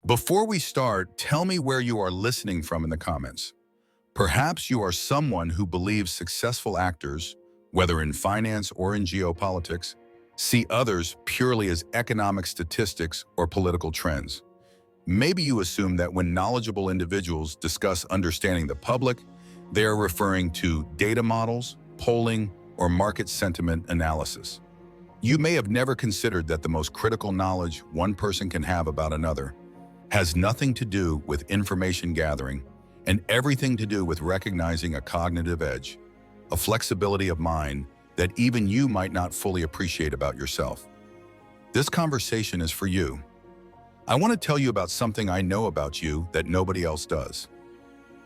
Before we start, tell me where you are listening from in the comments. Perhaps you are someone who believes successful actors, whether in finance or in geopolitics, see others purely as economic statistics or political trends. Maybe you assume that when knowledgeable individuals discuss understanding the public, they are referring to data models, polling, or market sentiment analysis. You may have never considered that the most critical knowledge one person can have about another has nothing to do with information gathering and everything to do with recognizing a cognitive edge, a flexibility of mind that even you might not fully appreciate about yourself. This conversation is for you. I want to tell you about something I know about you that nobody else does.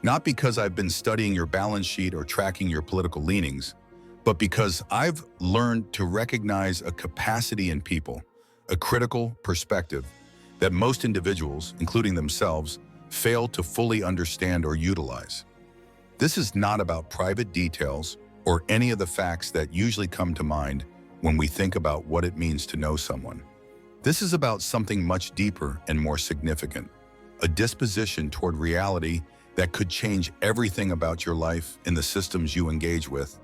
Not because I've been studying your balance sheet or tracking your political leanings, but because I've learned to recognize a capacity in people, a critical perspective that most individuals, including themselves, fail to fully understand or utilize. This is not about private details or any of the facts that usually come to mind when we think about what it means to know someone. This is about something much deeper and more significant, a disposition toward reality that could change everything about your life and the systems you engage with,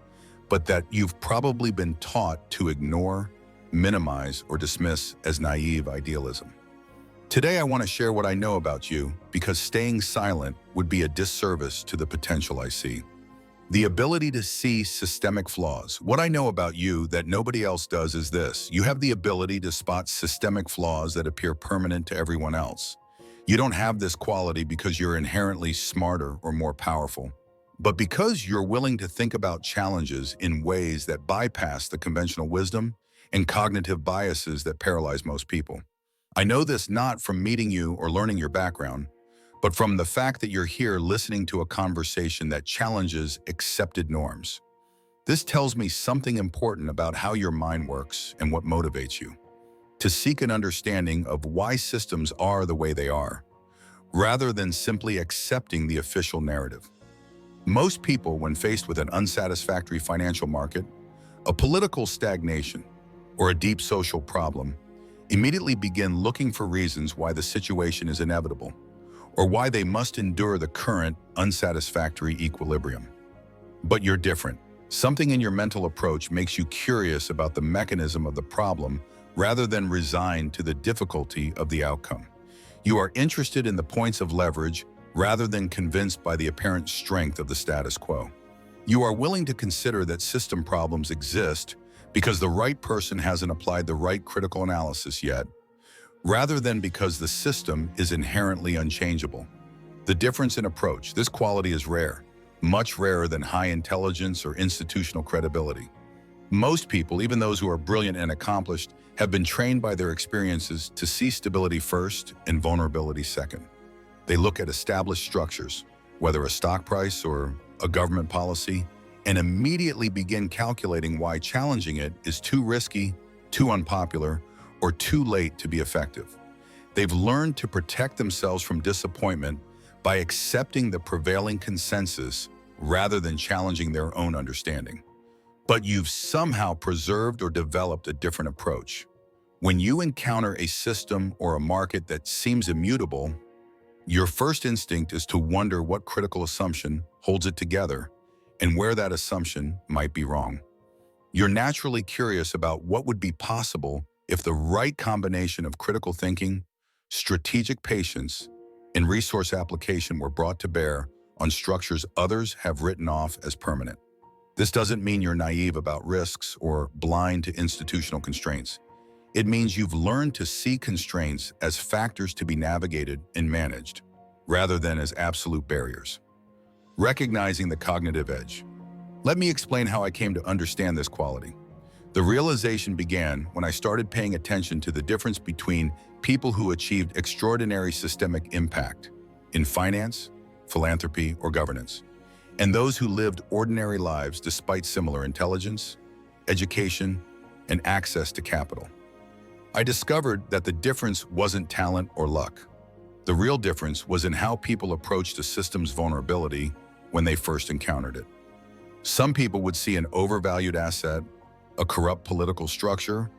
but that you've probably been taught to ignore, minimize, or dismiss as naive idealism. Today, I want to share what I know about you because staying silent would be a disservice to the potential I see. The ability to see systemic flaws. What I know about you that nobody else does is this. You have the ability to spot systemic flaws that appear permanent to everyone else. You don't have this quality because you're inherently smarter or more powerful, but because you're willing to think about challenges in ways that bypass the conventional wisdom and cognitive biases that paralyze most people. I know this not from meeting you or learning your background, but from the fact that you're here listening to a conversation that challenges accepted norms. This tells me something important about how your mind works and what motivates you. To seek an understanding of why systems are the way they are, rather than simply accepting the official narrative. Most people, when faced with an unsatisfactory financial market, a political stagnation, or a deep social problem, immediately begin looking for reasons why the situation is inevitable, or why they must endure the current unsatisfactory equilibrium. But you're different. Something in your mental approach makes you curious about the mechanism of the problem rather than resigned to the difficulty of the outcome. You are interested in the points of leverage rather than convinced by the apparent strength of the status quo. You are willing to consider that system problems exist because the right person hasn't applied the right critical analysis yet, rather than because the system is inherently unchangeable. The difference in approach, this quality is rare, much rarer than high intelligence or institutional credibility. Most people, even those who are brilliant and accomplished, have been trained by their experiences to see stability first and vulnerability second. They look at established structures, whether a stock price or a government policy, and immediately begin calculating why challenging it is too risky, too unpopular, or too late to be effective. They've learned to protect themselves from disappointment by accepting the prevailing consensus rather than challenging their own understanding. But you've somehow preserved or developed a different approach. When you encounter a system or a market that seems immutable, your first instinct is to wonder what critical assumption holds it together and where that assumption might be wrong. You're naturally curious about what would be possible if the right combination of critical thinking, strategic patience, and resource application were brought to bear on structures others have written off as permanent. This doesn't mean you're naive about risks or blind to institutional constraints. It means you've learned to see constraints as factors to be navigated and managed, rather than as absolute barriers. Recognizing the cognitive edge. Let me explain how I came to understand this quality. The realization began when I started paying attention to the difference between people who achieved extraordinary systemic impact in finance, philanthropy, or governance, and those who lived ordinary lives despite similar intelligence, education, and access to capital. I discovered that the difference wasn't talent or luck. The real difference was in how people approached a system's vulnerability when they first encountered it. Some people would see an overvalued asset, a corrupt political structure,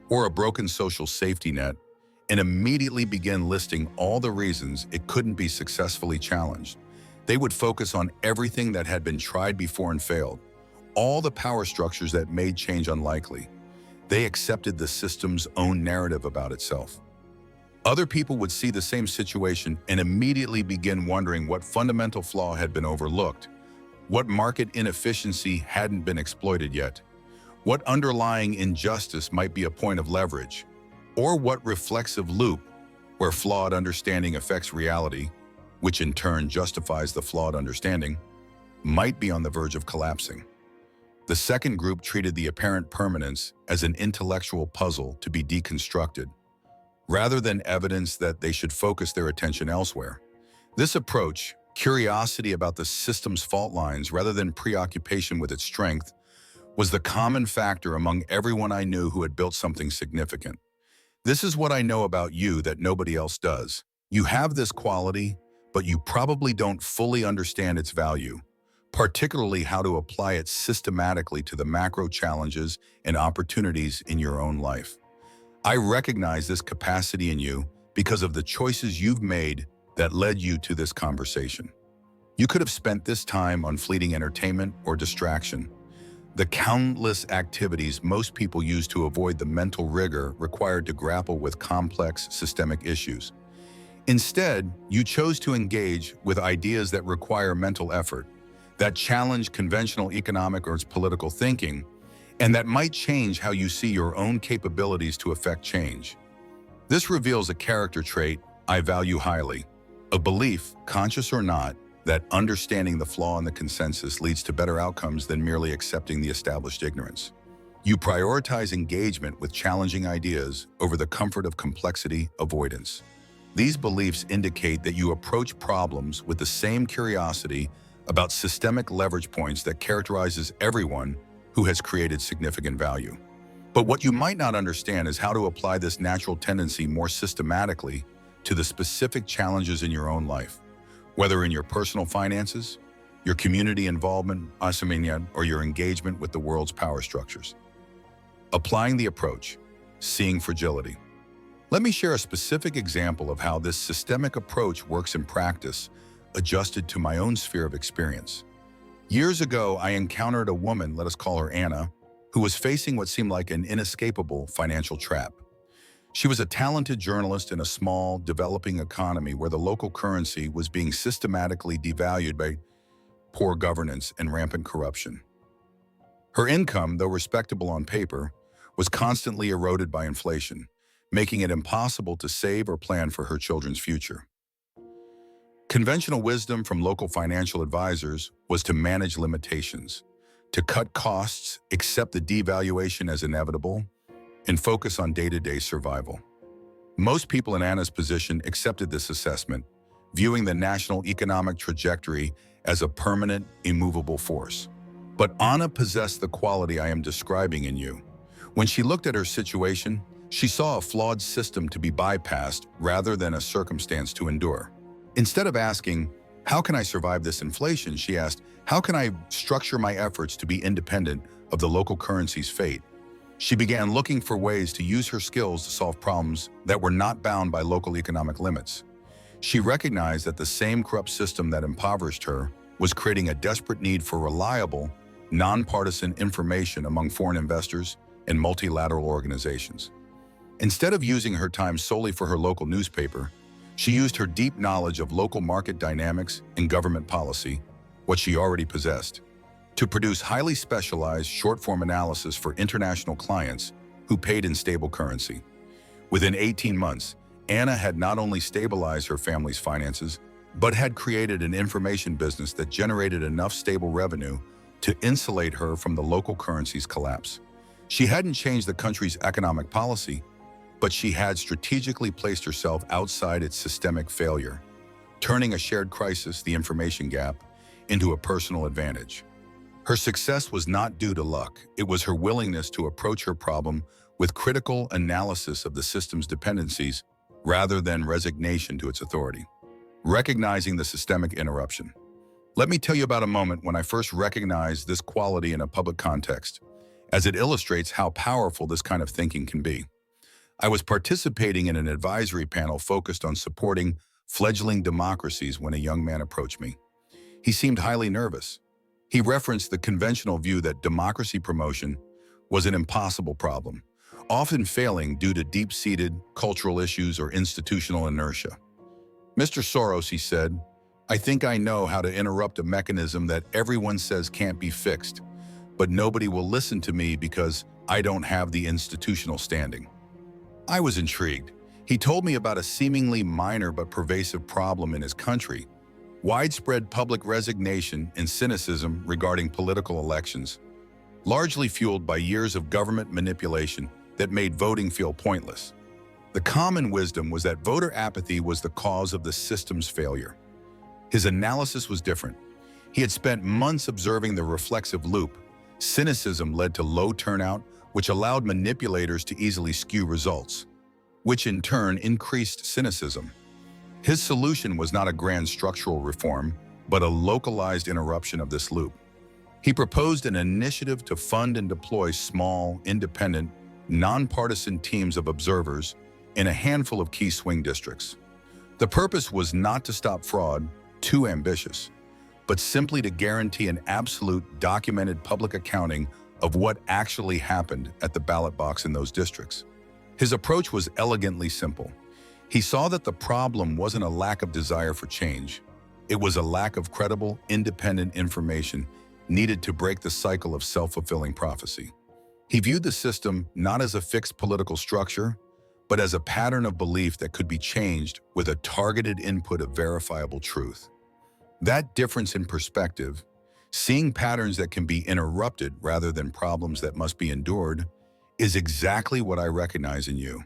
or a broken social safety net, and immediately begin listing all the reasons it couldn't be successfully challenged. They would focus on everything that had been tried before and failed, all the power structures that made change unlikely. They accepted the system's own narrative about itself. Other people would see the same situation and immediately begin wondering what fundamental flaw had been overlooked, what market inefficiency hadn't been exploited yet, what underlying injustice might be a point of leverage, or what reflexive loop, where flawed understanding affects reality, which in turn justifies the flawed understanding, might be on the verge of collapsing. The second group treated the apparent permanence as an intellectual puzzle to be deconstructed, rather than evidence that they should focus their attention elsewhere. This approach, curiosity about the system's fault lines rather than preoccupation with its strength, was the common factor among everyone I knew who had built something significant. This is what I know about you that nobody else does. You have this quality, but you probably don't fully understand its value, particularly how to apply it systematically to the macro challenges and opportunities in your own life. I recognize this capacity in you because of the choices you've made that led you to this conversation. You could have spent this time on fleeting entertainment or distraction, the countless activities most people use to avoid the mental rigor required to grapple with complex systemic issues. Instead, you chose to engage with ideas that require mental effort, that challenge conventional economic or political thinking, and that might change how you see your own capabilities to affect change. This reveals a character trait I value highly, a belief, conscious or not, that understanding the flaw in the consensus leads to better outcomes than merely accepting the established ignorance. You prioritize engagement with challenging ideas over the comfort of complexity avoidance. These beliefs indicate that you approach problems with the same curiosity about systemic leverage points that characterizes everyone who has created significant value. But what you might not understand is how to apply this natural tendency more systematically to the specific challenges in your own life, whether in your personal finances, your community involvement, or your engagement with the world's power structures. Applying the approach, seeing fragility. Let me share a specific example of how this systemic approach works in practice, adjusted to my own sphere of experience. Years ago, I encountered a woman, let us call her Anna, who was facing what seemed like an inescapable financial trap. She was a talented journalist in a small, developing economy where the local currency was being systematically devalued by poor governance and rampant corruption. Her income, though respectable on paper, was constantly eroded by inflation, making it impossible to save or plan for her children's future. Conventional wisdom from local financial advisors was to manage limitations, to cut costs, accept the devaluation as inevitable, and focus on day-to-day survival. Most people in Anna's position accepted this assessment, viewing the national economic trajectory as a permanent, immovable force. But Anna possessed the quality I am describing in you. When she looked at her situation, she saw a flawed system to be bypassed rather than a circumstance to endure. Instead of asking, "How can I survive this inflation?" she asked, "How can I structure my efforts to be independent of the local currency's fate?" She began looking for ways to use her skills to solve problems that were not bound by local economic limits. She recognized that the same corrupt system that impoverished her was creating a desperate need for reliable, nonpartisan information among foreign investors and multilateral organizations. Instead of using her time solely for her local newspaper, she used her deep knowledge of local market dynamics and government policy, what she already possessed, to produce highly specialized short-form analysis for international clients who paid in stable currency. Within 18 months, Anna had not only stabilized her family's finances, but had created an information business that generated enough stable revenue to insulate her from the local currency's collapse. She hadn't changed the country's economic policy, but she had strategically placed herself outside its systemic failure, turning a shared crisis, the information gap, into a personal advantage. Her success was not due to luck. It was her willingness to approach her problem with critical analysis of the system's dependencies rather than resignation to its authority. Recognizing the systemic interruption. Let me tell you about a moment when I first recognized this quality in a public context, as it illustrates how powerful this kind of thinking can be. I was participating in an advisory panel focused on supporting fledgling democracies when a young man approached me. He seemed highly nervous. He referenced the conventional view that democracy promotion was an impossible problem, often failing due to deep-seated cultural issues or institutional inertia. "Mr. Soros," he said, "I think I know how to interrupt a mechanism that everyone says can't be fixed, but nobody will listen to me because I don't have the institutional standing." I was intrigued. He told me about a seemingly minor but pervasive problem in his country: widespread public resignation and cynicism regarding political elections, largely fueled by years of government manipulation that made voting feel pointless. The common wisdom was that voter apathy was the cause of the system's failure. His analysis was different. He had spent months observing the reflexive loop. Cynicism led to low turnout, which allowed manipulators to easily skew results, which in turn increased cynicism. His solution was not a grand structural reform, but a localized interruption of this loop. He proposed an initiative to fund and deploy small, independent, nonpartisan teams of observers in a handful of key swing districts. The purpose was not to stop fraud, too ambitious, but simply to guarantee an absolute, documented public accounting of what actually happened at the ballot box in those districts. His approach was elegantly simple. He saw that the problem wasn't a lack of desire for change. It was a lack of credible, independent information needed to break the cycle of self-fulfilling prophecy. He viewed the system not as a fixed political structure, but as a pattern of belief that could be changed with a targeted input of verifiable truth. That difference in perspective, seeing patterns that can be interrupted rather than problems that must be endured, is exactly what I recognize in you.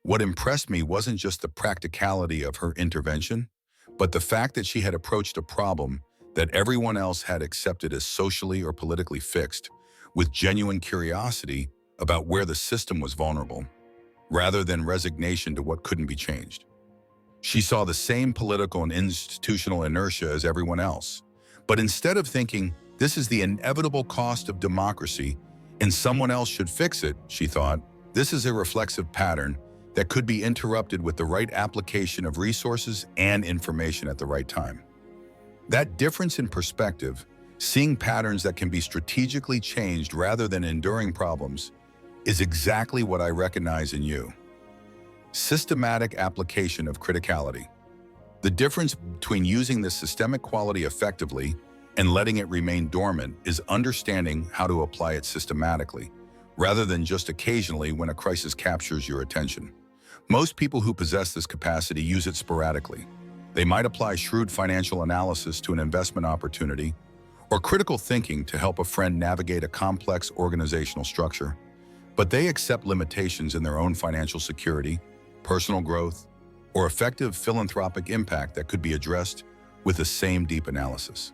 What impressed me wasn't just the practicality of her intervention, but the fact that she had approached a problem that everyone else had accepted as socially or politically fixed, with genuine curiosity about where the system was vulnerable, rather than resignation to what couldn't be changed. She saw the same political and institutional inertia as everyone else, but instead of thinking, "This is the inevitable cost of democracy and someone else should fix it," she thought, "This is a reflexive pattern that could be interrupted with the right application of resources and information at the right time." That difference in perspective, seeing patterns that can be strategically changed rather than enduring problems, is exactly what I recognize in you. Systematic application of criticality. The difference between using this systemic quality effectively and letting it remain dormant is understanding how to apply it systematically, rather than just occasionally when a crisis captures your attention. Most people who possess this capacity use it sporadically. They might apply shrewd financial analysis to an investment opportunity, or critical thinking to help a friend navigate a complex organizational structure, but they accept limitations in their own financial security, personal growth, or effective philanthropic impact that could be addressed with the same deep analysis.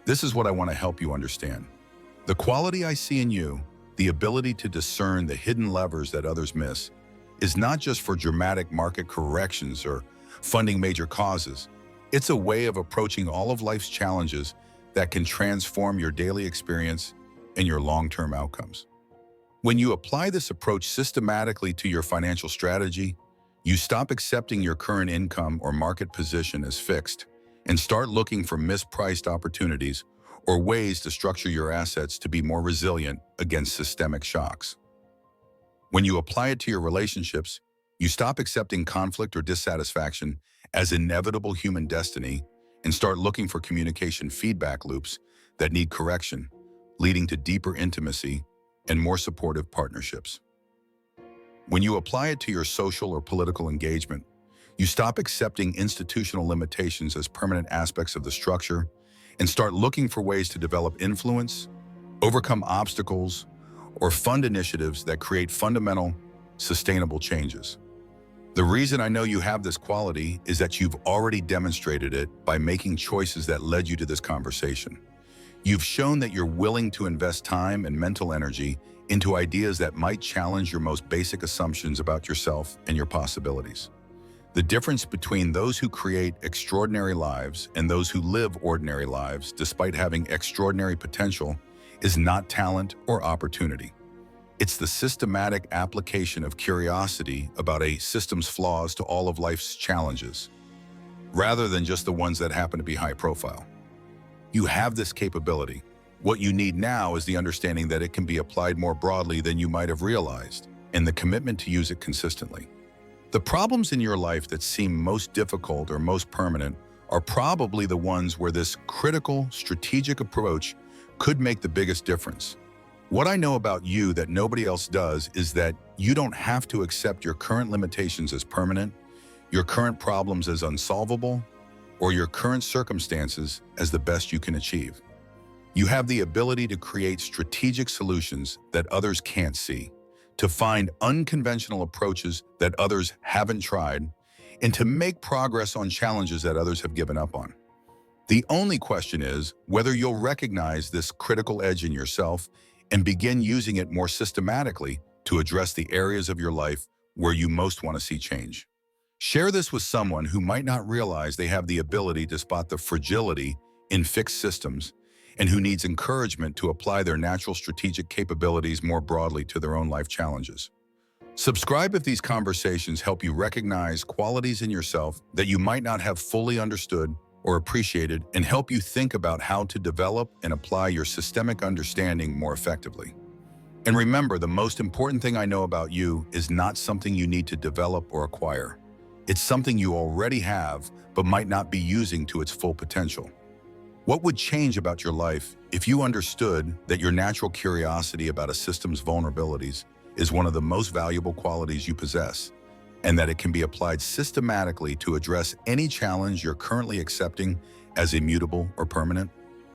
This is what I want to help you understand. The quality I see in you, the ability to discern the hidden levers that others miss, is not just for dramatic market corrections or funding major causes. It's a way of approaching all of life's challenges that can transform your daily experience and your long-term outcomes. When you apply this approach systematically to your financial strategy, you stop accepting your current income or market position as fixed and start looking for mispriced opportunities or ways to structure your assets to be more resilient against systemic shocks. When you apply it to your relationships, you stop accepting conflict or dissatisfaction as inevitable human destiny and start looking for communication feedback loops that need correction, leading to deeper intimacy and more supportive partnerships. When you apply it to your social or political engagement, you stop accepting institutional limitations as permanent aspects of the structure and start looking for ways to develop influence, overcome obstacles, or fund initiatives that create fundamental, sustainable changes. The reason I know you have this quality is that you've already demonstrated it by making choices that led you to this conversation. You've shown that you're willing to invest time and mental energy into ideas that might challenge your most basic assumptions about yourself and your possibilities. The difference between those who create extraordinary lives and those who live ordinary lives despite having extraordinary potential is not talent or opportunity. It's the systematic application of curiosity about a system's flaws to all of life's challenges, rather than just the ones that happen to be high profile. You have this capability. What you need now is the understanding that it can be applied more broadly than you might have realized, and the commitment to use it consistently. The problems in your life that seem most difficult or most permanent are probably the ones where this critical, strategic approach could make the biggest difference. What I know about you that nobody else does is that you don't have to accept your current limitations as permanent, your current problems as unsolvable, or your current circumstances as the best you can achieve. You have the ability to create strategic solutions that others can't see, to find unconventional approaches that others haven't tried, and to make progress on challenges that others have given up on. The only question is whether you'll recognize this critical edge in yourself and begin using it more systematically to address the areas of your life where you most want to see change. Share this with someone who might not realize they have the ability to spot the fragility in fixed systems and who needs encouragement to apply their natural strategic capabilities more broadly to their own life challenges. Subscribe if these conversations help you recognize qualities in yourself that you might not have fully understood or appreciated and help you think about how to develop and apply your systemic understanding more effectively. And remember, the most important thing I know about you is not something you need to develop or acquire. It's something you already have, but might not be using to its full potential. What would change about your life if you understood that your natural curiosity about a system's vulnerabilities is one of the most valuable qualities you possess, and that it can be applied systematically to address any challenge you're currently accepting as immutable or permanent?